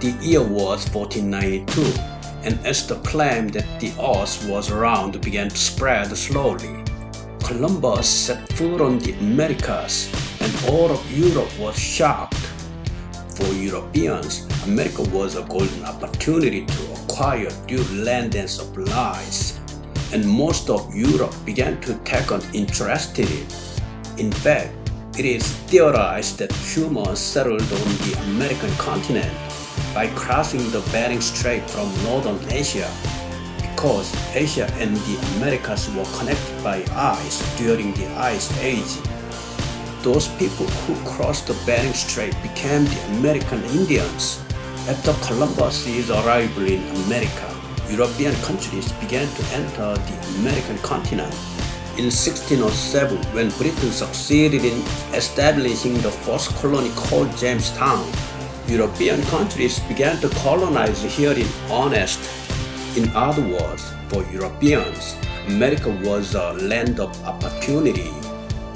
The year was 1492, and as the claim that the earth was round began to spread slowly, Columbus set foot on the Americas, and all of Europe was shocked. For Europeans, America was a golden opportunity to acquire new land and supplies, and most of Europe began to take an interest in it. In fact, it is theorized that humans settled on the American continent by crossing the Bering Strait from northern Asia, because Asia and the Americas were connected by ice during the Ice Age. Those people who crossed the Bering Strait became the American Indians. After Columbus's arrival in America, European countries began to enter the American continent. In 1607, when Britain succeeded in establishing the first colony called Jamestown, European countries began to colonize here in earnest. In other words, for Europeans, America was a land of opportunity.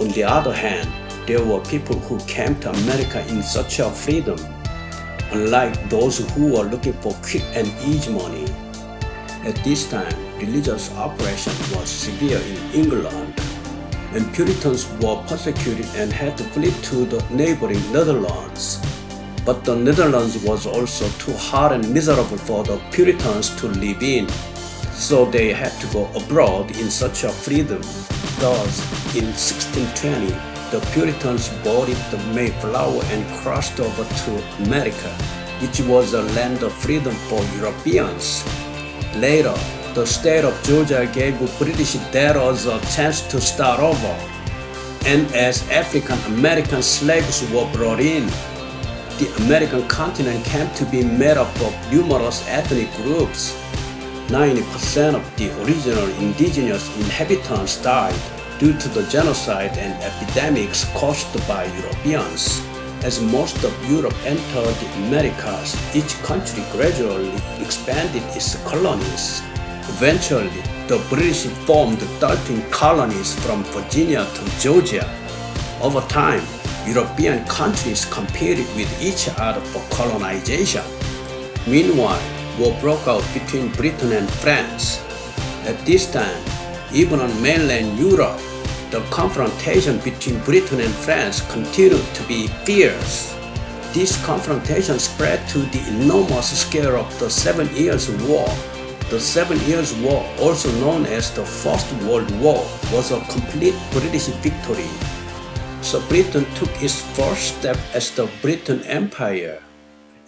On the other hand, there were people who came to America in search of freedom, unlike those who were looking for quick and easy money. At this time, religious oppression was severe in England, and Puritans were persecuted and had to flee to the neighboring Netherlands. But the Netherlands was also too hard and miserable for the Puritans to live in, so they had to go abroad in search of freedom. Thus, in 1620, the Puritans boarded the Mayflower and crossed over to America, which was a land of freedom for Europeans. Later, the state of Georgia gave British debtors a chance to start over, and as African American slaves were brought in, the American continent came to be made up of numerous ethnic groups. 90% of the original indigenous inhabitants died due to the genocide and epidemics caused by Europeans. As most of Europe entered the Americas, each country gradually expanded its colonies. Eventually, the British formed 13 colonies from Virginia to Georgia. Over time, European countries competed with each other for colonization. Meanwhile, war broke out between Britain and France. At this time, even on mainland Europe, the confrontation between Britain and France continued to be fierce. This confrontation spread to the enormous scale of the 7 Years' War. The 7 Years' War, also known as the First World War, was a complete British victory. So Britain took its first step as the Britain Empire.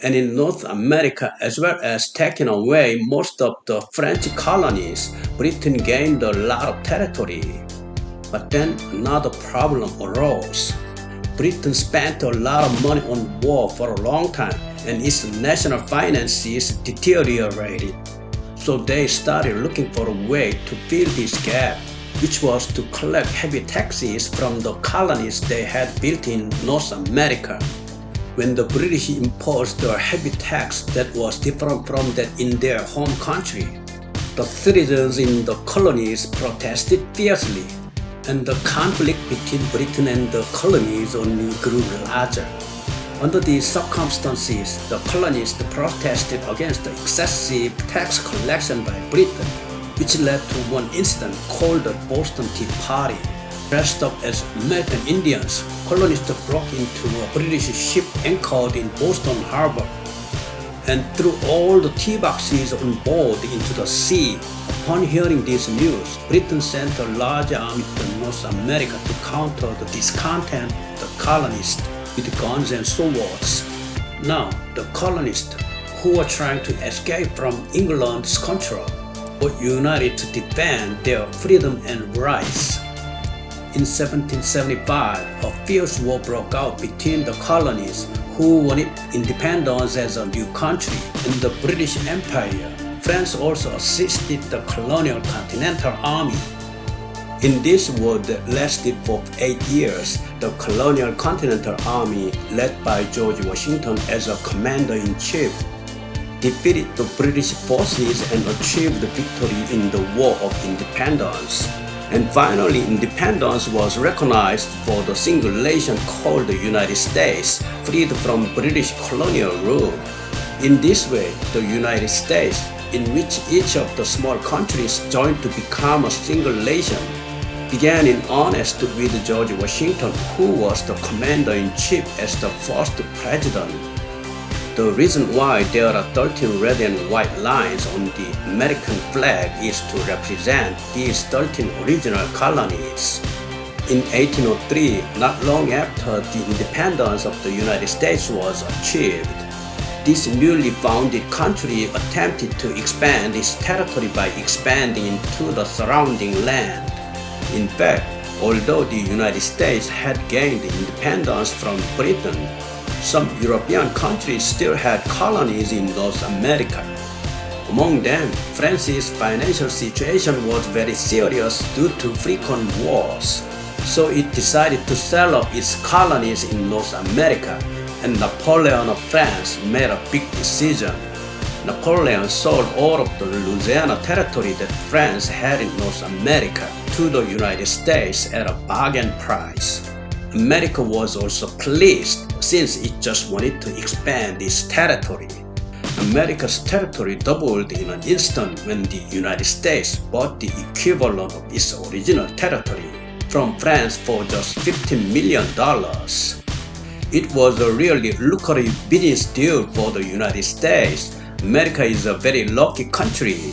And in North America, as well as taking away most of the French colonies, Britain gained a lot of territory. But then another problem arose. Britain spent a lot of money on war for a long time, and its national finances deteriorated. So they started looking for a way to fill this gap, which was to collect heavy taxes from the colonies they had built in North America. When the British imposed a heavy tax that was different from that in their home country, the citizens in the colonies protested fiercely, and the conflict between Britain and the colonies only grew larger. Under these circumstances, the colonists protested against the excessive tax collection by Britain, which led to one incident called the Boston Tea Party. Dressed up as American Indians, colonists broke into a British ship anchored in Boston Harbor and threw all the tea boxes on board into the sea. Upon hearing this news, Britain sent a large army to North America to counter the discontent of the colonists with guns and swords. Now, the colonists, who were trying to escape from England's control, were united to defend their freedom and rights. In 1775, a fierce war broke out between the colonies, who wanted independence as a new country, and the British Empire. France also assisted the colonial Continental Army. In this war that lasted for 8 years, the colonial Continental Army, led by George Washington as a commander-in-chief, defeated the British forces and achieved victory in the War of Independence. And finally, independence was recognized for the single nation called the United States, freed from British colonial rule. In this way, the United States, in which each of the small countries joined to become a single nation, began in earnest with George Washington, who was the commander-in-chief as the first president. The reason why there are 13 red and white lines on the American flag is to represent these 13 original colonies. In 1803, not long after the independence of the United States was achieved, this newly founded country attempted to expand its territory by expanding into the surrounding land. In fact, although the United States had gained independence from Britain, some European countries still had colonies in North America. Among them, France's financial situation was very serious due to frequent wars, so it decided to sell off its colonies in North America, and Napoleon of France made a big decision. Napoleon sold all of the Louisiana territory that France had in North America to the United States at a bargain price. America was also pleased since it just wanted to expand its territory. America's territory doubled in an instant when the United States bought the equivalent of its original territory from France for just $15 million. It was a really lucrative business deal for the United States. America is a very lucky country.